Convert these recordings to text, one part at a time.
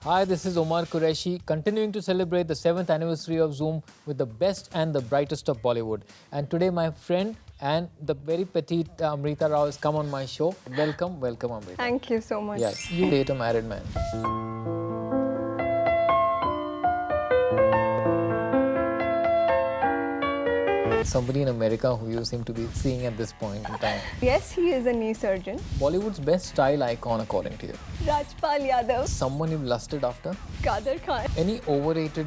Hi, this is Omar Qureshi, continuing to celebrate the 7th anniversary of Zoom with the best and the brightest of Bollywood. And today my friend and the very petite Amrita Rao has come on my show. Welcome, welcome Amrita. Thank you so much. Yes, you date a married man. Somebody in America who you seem to be seeing at this point in time. Yes, he is a knee surgeon. Bollywood's best style icon according to you. Rajpal Yadav. Someone you've lusted after? Kader Khan. Any overrated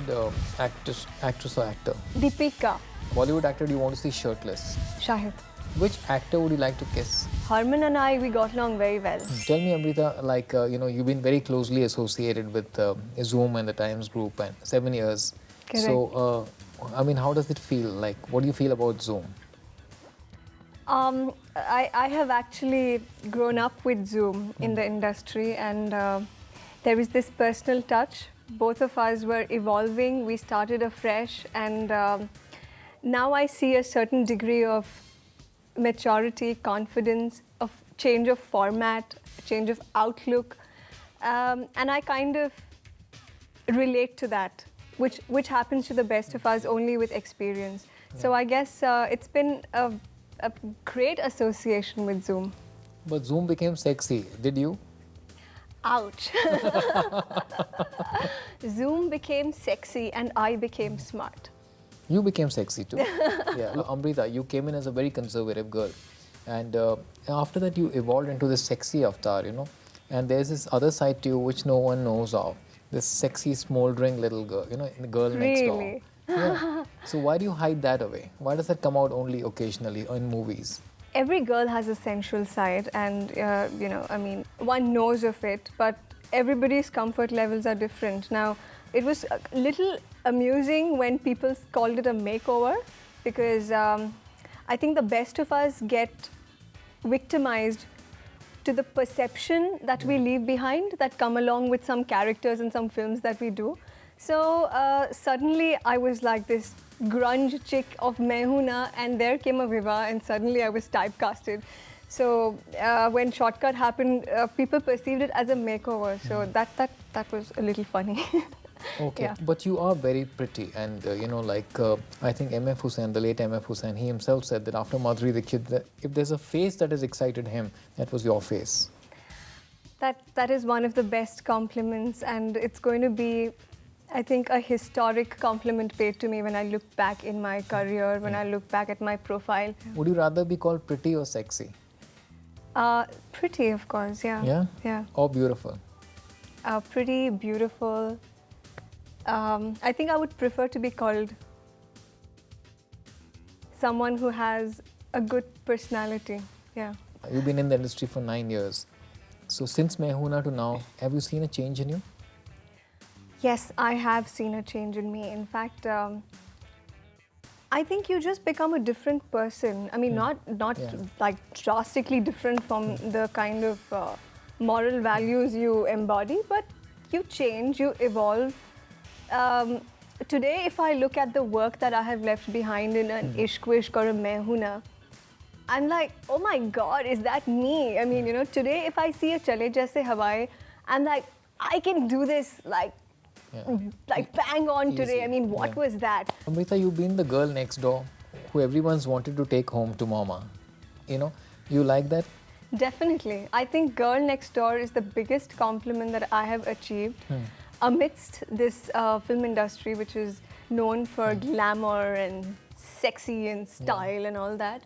actress or actor? Deepika. Bollywood actor you want to see shirtless? Shahid. Which actor would you like to kiss? Harman and I, we got along very well. Tell me, Amrita, like, you've been very closely associated with Zoom and the Times Group and 7 years. Correct. So, how does it feel? Like, what do you feel about Zoom? I have actually grown up with Zoom in the industry, and there is this personal touch. Both of us were evolving. We started afresh, and now I see a certain degree of maturity, confidence, of change of format, change of outlook, and I kind of relate to that, which happens to the best of us only with experience. So I guess it's been a great association with Zoom. But Zoom became sexy, did you? Ouch. Zoom became sexy and I became smart. You became sexy too. Yeah, Amrita, you came in as a very conservative girl. And after that, you evolved into this sexy avatar, And there's this other side to you which no one knows of. This sexy, smoldering little girl, the girl next door. Really? Yeah. So why do you hide that away? Why does that come out only occasionally or in movies? Every girl has a sensual side, and one knows of it, but everybody's comfort levels are different. Now, it was a little amusing when people called it a makeover, because I think the best of us get victimized to the perception that we leave behind, that come along with some characters and some films that we do. So suddenly I was like this grunge chick of Main Hoon Na, and there came a Viva, and suddenly I was typecasted. So when Shortcut happened, people perceived it as a makeover. So that was a little funny. Okay, Yeah. but you are very pretty, and I think M.F. Hussain, the late M.F. Hussain, he himself said that after Madhuri Dixit, that if there's a face that has excited him, that was your face. That is one of the best compliments, and it's going to be, I think, a historic compliment paid to me when I look back in my career, when I look back at my profile. Would you rather be called pretty or sexy? Pretty, of course, yeah. Yeah? Yeah. Or beautiful? Pretty, beautiful. I think I would prefer to be called someone who has a good personality. Yeah. You've been in the industry for 9 years. So since Main Hoon Na to now, have you seen a change in you? Yes, I have seen a change in me. In fact, I think you just become a different person. I mean, not like drastically different from the kind of moral values you embody, but you change, you evolve. Today, if I look at the work that I have left behind in an Ishq Vishk or a Main Hoon Na, I'm like, oh my God, is that me? I mean, today if I see a Chale Jaise Hawaii, I'm like, I can do this like bang on today. Easy. I mean, what was that? Amrita, you've been the girl next door who everyone's wanted to take home to mama. You like that? Definitely. I think Girl Next Door is the biggest compliment that I have achieved amidst this film industry, which is known for glamour and sexy and style and all that.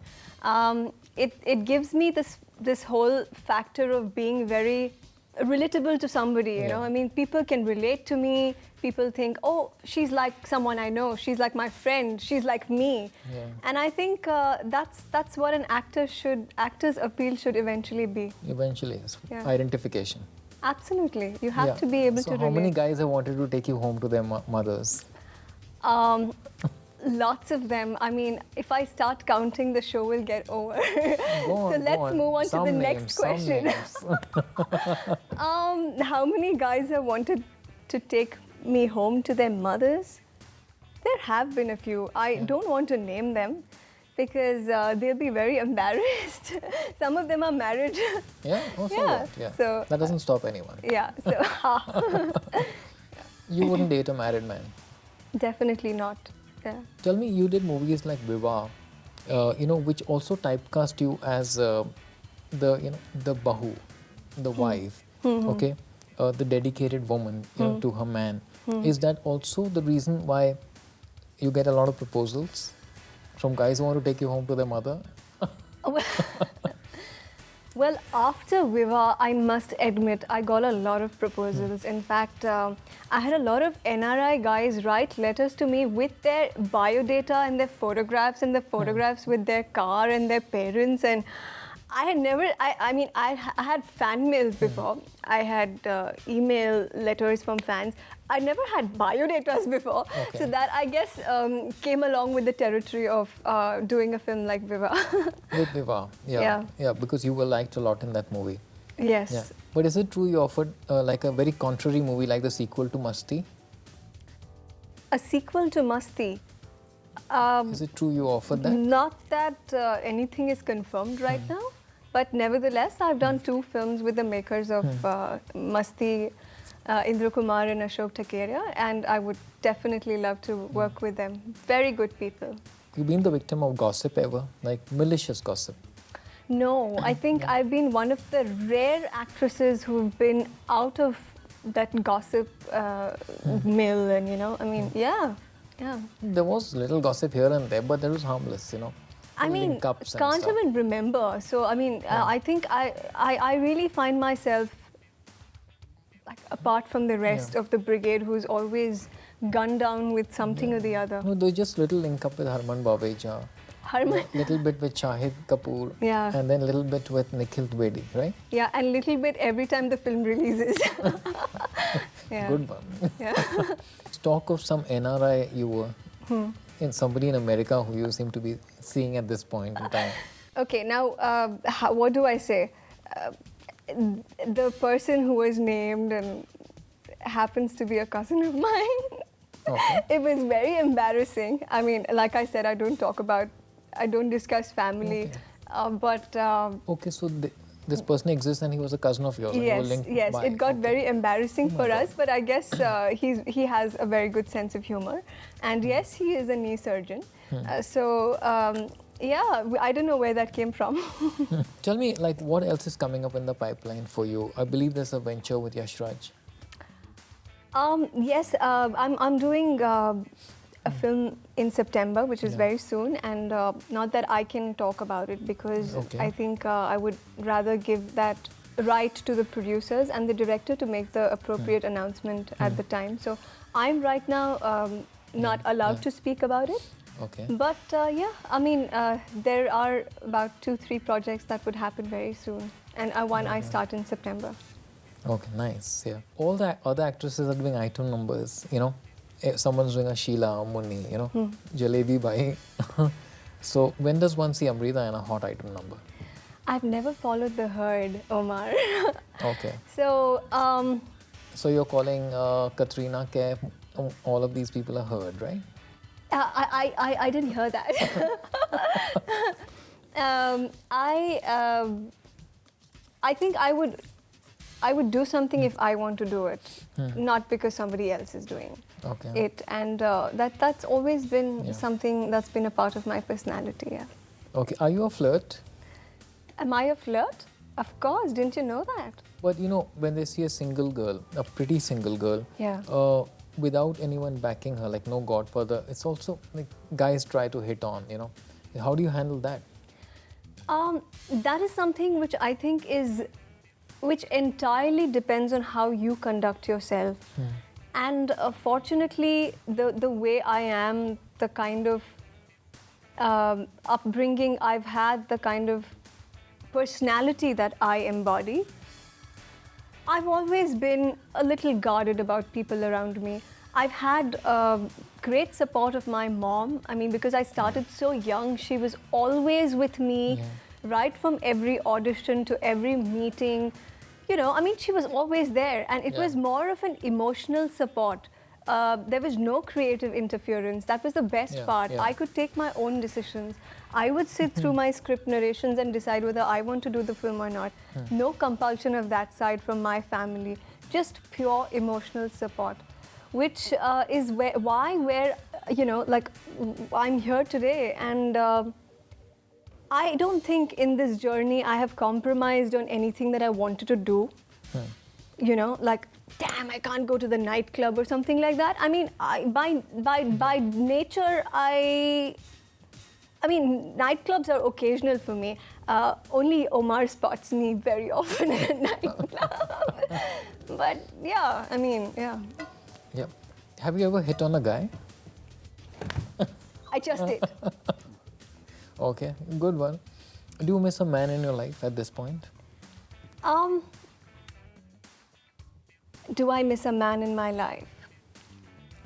It gives me this whole factor of being very relatable to somebody, I mean, people can relate to me. People think, oh, she's like someone I know. She's like my friend. She's like me. Yeah. And I think that's what an actor's appeal should eventually be. Eventually, Yeah. identification. Absolutely. You have to be able to So relate. how many guys have wanted to take you home to their mothers? Lots of them. I mean, if I start counting, the show will get over. Go on, So let's move on to the next question. How many guys have wanted to take me home to their mothers? There have been a few. I don't want to name them because they'll be very embarrassed. Some of them are married. Yeah? Oh, so Yeah, what? Yeah. so- That doesn't stop anyone. Yeah, so you wouldn't date a married man. Definitely not. Yeah. Tell me, you did movies like Viva, which also typecast you as the bahu, the wife, okay, the dedicated woman, to her man. Is that also the reason why you get a lot of proposals from guys who want to take you home to their mother? Well, after Viva, I must admit, I got a lot of proposals. In fact, I had a lot of NRI guys write letters to me with their biodata and their photographs with their car and their parents. And I had never, I had fan mails before. I had email letters from fans. I never had biodatas before. Okay. So that, I guess, came along with the territory of doing a film like Viva. With Viva, yeah, because you were liked a lot in that movie. Yes. Yeah. But is it true you offered like a very contrary movie like the sequel to Masti? A sequel to Masti. Is it true you offered that? Not that anything is confirmed right now, but nevertheless, I've done 2 films with the makers of Masti, Indra Kumar and Ashok Takeria, and I would definitely love to work with them. Very good people. You been the victim of gossip ever? Like malicious gossip? No, I think I've been one of the rare actresses who've been out of that gossip mill, and yeah. There was little gossip here and there, but that was harmless, I mean, Link-ups and can't stuff. even remember. So, I think I really find myself, like, apart from the rest of the brigade, who's always gunned down with something or the other. No, there's just little link up with Harman Baweja, Harman. little bit with Shahid Kapoor, Yeah. and then little bit with Nikhil Dwivedi, right? Yeah, and little bit every time the film releases. Yeah. Good one. Yeah. Talk of some NRI you were, and somebody in America who you seem to be seeing at this point in time. Okay, now, what do I say? The person who was named and happens to be a cousin of mine. Okay. It was very embarrassing. I mean, like I said, I don't discuss family, but Okay, so this person exists and he was a cousin of yours. And you were linked yes, by, it got very embarrassing for us, but I guess he has a very good sense of humor, and yes, he is a knee surgeon. Yeah, I don't know where that came from. Tell me, like, what else is coming up in the pipeline for you? I believe there's a venture with Yash Raj. Yes, I'm doing a film in September, which is very soon, and not that I can talk about it because I think I would rather give that right to the producers and the director to make the appropriate announcement at the time. So I'm right now not allowed to speak about it. Okay. But yeah, I mean, there are about 2-3 projects that would happen very soon, and one I start in September. Okay, nice. Yeah. All the other actresses are doing item numbers, Someone's doing a Sheila or Muni, Jalebi Bhai. So when does one see Amrita in a hot item number? I've never followed the herd, Omar. Okay. So, So you're calling Katrina Kaif, all of these people a herd, right? I didn't hear that. I think I would do something if I want to do it, not because somebody else is doing it. And that's always been something that's been a part of my personality. Yeah. Okay. Are you a flirt? Am I a flirt? Of course. Didn't you know that? But when they see a single girl, a pretty single girl, without anyone backing her, like no godfather, it's also like guys try to hit on, How do you handle that? That is something which I think which entirely depends on how you conduct yourself. And fortunately, the way I am, the kind of upbringing I've had, the kind of personality that I embody, I've always been a little guarded about people around me. I've had great support of my mom. I mean, because I started so young, she was always with me, right from every audition to every meeting. She was always there, and it was more of an emotional support. There was no creative interference. That was the best part. I could take my own decisions. I would sit through my script narrations and decide whether I want to do the film or not. No compulsion of that side from my family. Just pure emotional support. which is where like I'm here today, and I don't think in this journey I have compromised on anything that I wanted to do. Like, damn, I can't go to the nightclub or something like that. I mean, by nature, I mean, nightclubs are occasional for me. Only Omar spots me very often at a nightclub. But yeah, I mean, yeah. Yeah. Have you ever hit on a guy? I just did. Okay, good one. Do you miss a man in your life at this point? Do I miss a man in my life?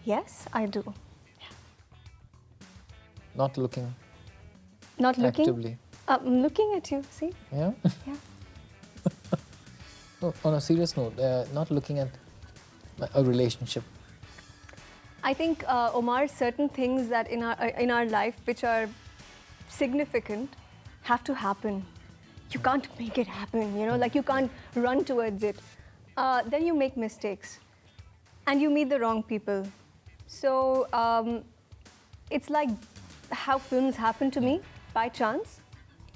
Yes, I do. Not looking Not looking? actively. I'm looking at you, see? Yeah? Yeah. No, on a serious note, not looking at a relationship. I think, Omar, certain things that in our life which are significant have to happen. You can't make it happen, like you can't run towards it. Then you make mistakes and you meet the wrong people. So it's like how films happen to me by chance.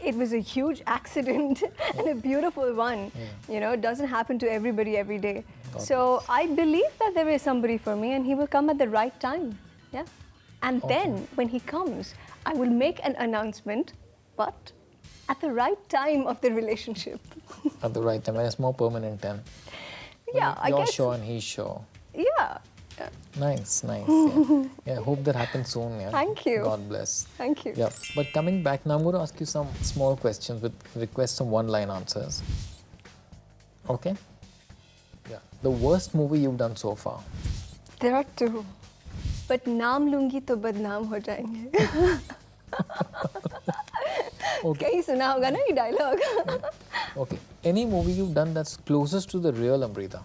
It was a huge accident and a beautiful one. It doesn't happen to everybody every day. So I believe that there is somebody for me and he will come at the right time. Yeah. And then when he comes, I will make an announcement, but at the right time of the relationship. At the right time, and it's more permanent then. Yeah, I You're guess. sure and he's sure. Yeah. Nice. Yeah. I hope that happens soon. Yeah. Thank you. God bless. Thank you. Yeah. But coming back now, I'm going to ask you some small questions with request some one-line answers. Okay? Yeah. The worst movie you've done so far? There are two. But naam lungi to badnaam ho jayenge. कहीं सुना होगा ना ये dialogue. Okay. Any movie you've done that's closest to the real Amrita?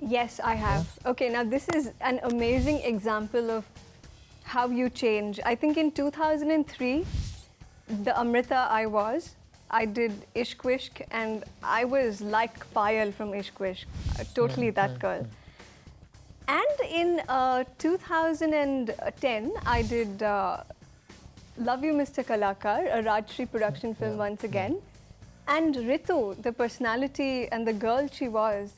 Yes, I have. Okay, now this is an amazing example of how you change. I think in 2003, the Amrita I did Ishq Wishq, and I was like Payal from Ishq Wishq, totally that girl. And in 2010, I did Love You, Mr. Kalakar, a Rajshri production film once again. And Ritu, the personality and the girl she was,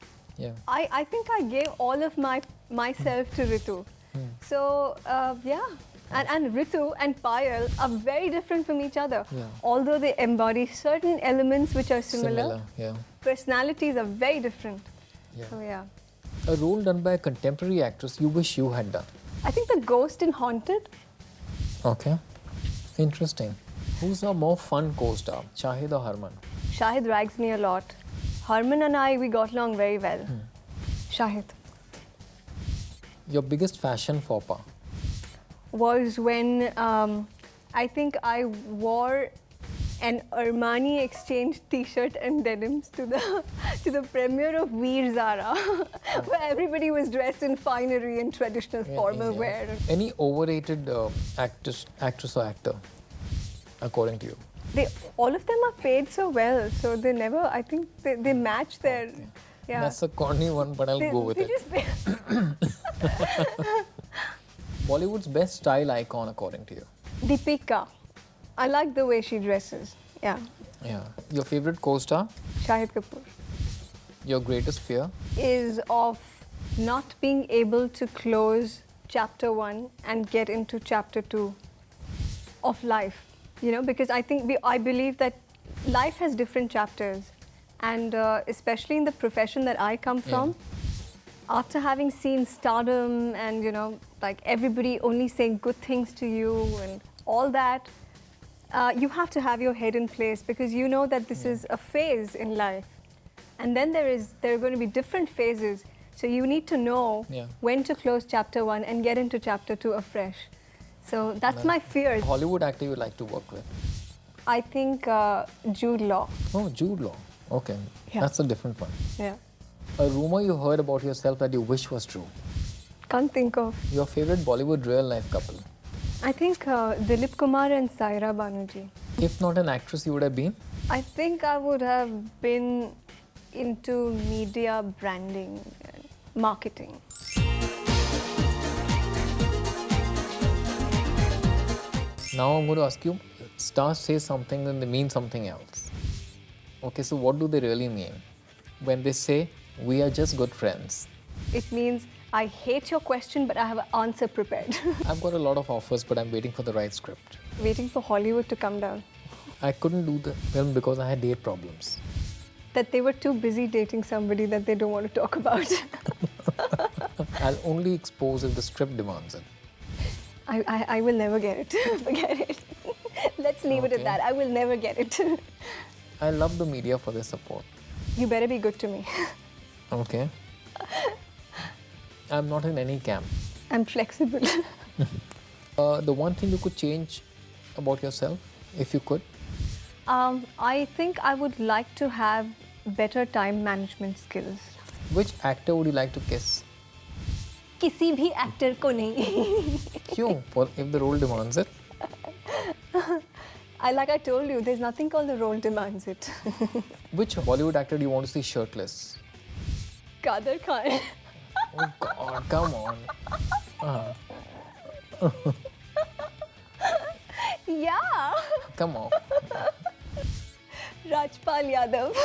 I think I gave all of myself to Ritu. So, yeah. And Ritu and Payal are very different from each other. Although they embody certain elements which are similar, personalities are very different. So, yeah. A role done by a contemporary actress you wish you had done? I think the ghost in Haunted. Okay. Interesting. Who's a more fun co-star, Shahid or Harman? Shahid rags me a lot. Harman and I, we got along very well. Shahid. Your biggest fashion faux pas? Was when I think I wore an Armani Exchange T-shirt and denims to the premiere of Veer Zara, where everybody was dressed in finery and traditional formal wear. Any overrated actress or actor, according to you? All of them are paid so well, so they never. I think they match their. Yeah. That's a corny one, but I'll go with it. Bollywood's best style icon, according to you? Deepika. I like the way she dresses. Yeah. Yeah. Your favorite co-star? Shahid Kapoor. Your greatest fear? Is of not being able to close chapter 1 and get into chapter 2 of life. Because I believe that life has different chapters, and especially in the profession that I come from, after having seen stardom and like everybody only saying good things to you and all that, you have to have your head in place, because you know that this is a phase in life, and then there are going to be different phases. So you need to know when to close chapter 1 and get into chapter 2 afresh. So that's my fear. Hollywood actor you like to work with? I think Jude Law. Oh, Jude Law. Okay, that's a different one. Yeah. A rumor you heard about yourself that you wish was true? Can't think of. Your favorite Bollywood real life couple? I think Dilip Kumar and Saira Banerjee. If not an actress, you would have been? I think I would have been into media branding. marketing. Now I'm going to ask you, stars say something and they mean something else. Okay, so what do they really mean? When they say, we are just good friends. It means, I hate your question, but I have an answer prepared. I've got a lot of offers, but I'm waiting for the right script. Waiting for Hollywood to come down. I couldn't do the film because I had date problems. That they were too busy dating somebody that they don't want to talk about. I'll only expose if the script demands it. I will never get it. Forget it. Let's leave it at Okay. that. I will never get it. I love the media for their support. You better be good to me. Okay. I'm not in any camp. I'm flexible. The one thing you could change about yourself, if you could? I think I would like to have better time management skills. Which actor would you like to kiss? किसी भी actor को नहीं. Kyun? For if the role demands it. Like I told you, there's nothing called the role demands it. Which Bollywood actor do you want to see shirtless? Kader Khan. Oh God, come on. Yeah. Come on. Rajpal Yadav.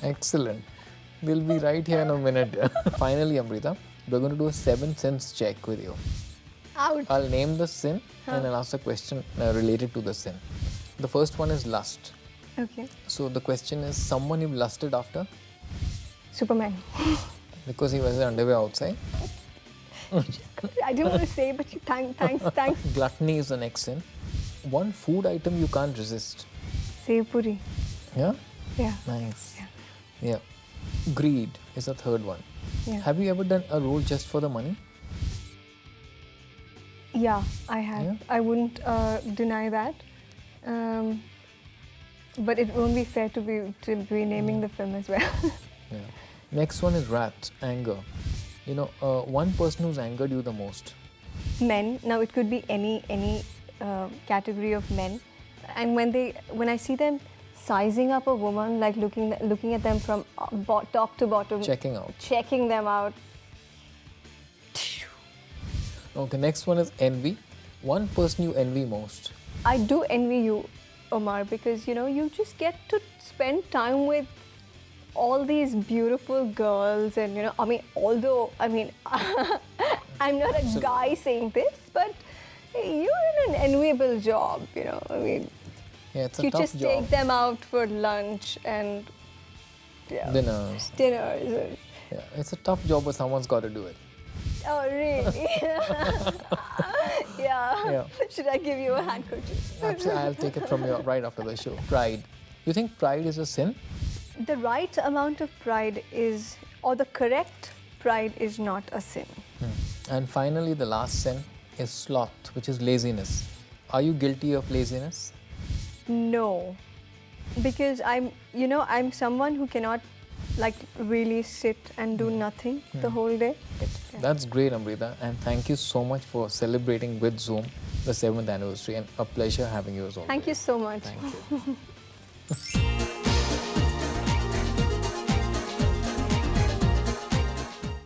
Excellent. We'll be right here in a minute. Finally, Amrita, we're going to do a 7 sins check with you. Ouch. I'll name the sin and I'll ask a question related to the sin. The first one is lust. Okay. So the question is, someone you've lusted after Superman. because he wears his underwear outside. I didn't want to say, but you thanks. Gluttony is the next sin. One food item you can't resist. Sev puri. Yeah? Yeah. Nice. Yeah. Greed is the third one. Yeah. Have you ever done a role just for the money? Yeah, I have. Yeah? I wouldn't deny that. But it won't be fair to be naming the film as well. Yeah. Next one is wrath, anger. You know, one person who's angered you the most. Men. Now it could be any category of men, and when I see them sizing up a woman, like looking at them from top to bottom, checking them out. Okay, next one is envy. One person you envy most. I do envy you, Omar, because you just get to spend time with all these beautiful girls, and although I'm not a guy saying this, but you're in an enviable job, Yeah, it's a you tough just job. take them out for lunch and Dinners. dinners. Yeah, it's a tough job, but someone's got to do it. Oh, really? Yeah. Should I give you a handkerchief? Absolutely, I'll take it from you right after the show. Pride. You think pride is a sin? The right amount of pride or the correct pride is not a sin. And finally, the last sin is sloth, which is laziness. Are you guilty of laziness? No, because I'm someone who cannot really sit and do nothing the whole day. That's great, Amrita, and thank you so much for celebrating with Zoom the 7th anniversary, and a pleasure having you as always. Thank you so much. Thank you.